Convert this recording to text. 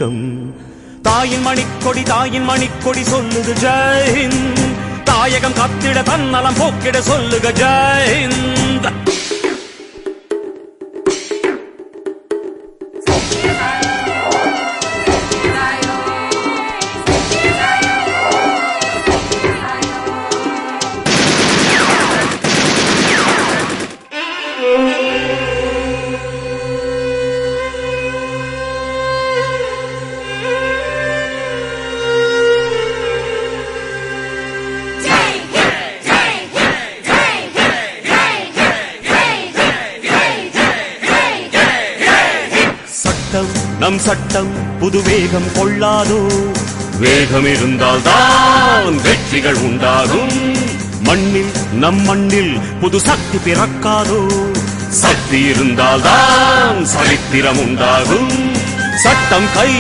வணக்கம். தாயின் மணிக்கொடி சொல்லுது ஜெயஹிந்த். தாயகம் காத்திட தன்னலம் போக்கிட சொல்லுக ஜெயஹிந்த். நம் சட்டம் புது வேகம் கொள்ளாதோ. வேகம் இருந்தால் தான் வெற்றிகள் உண்டாகும். நம் மண்ணில் புது சக்தி பிறக்காதோ. சக்தி இருந்தால் தான் சரித்திரம் உண்டாகும். சட்டம் கை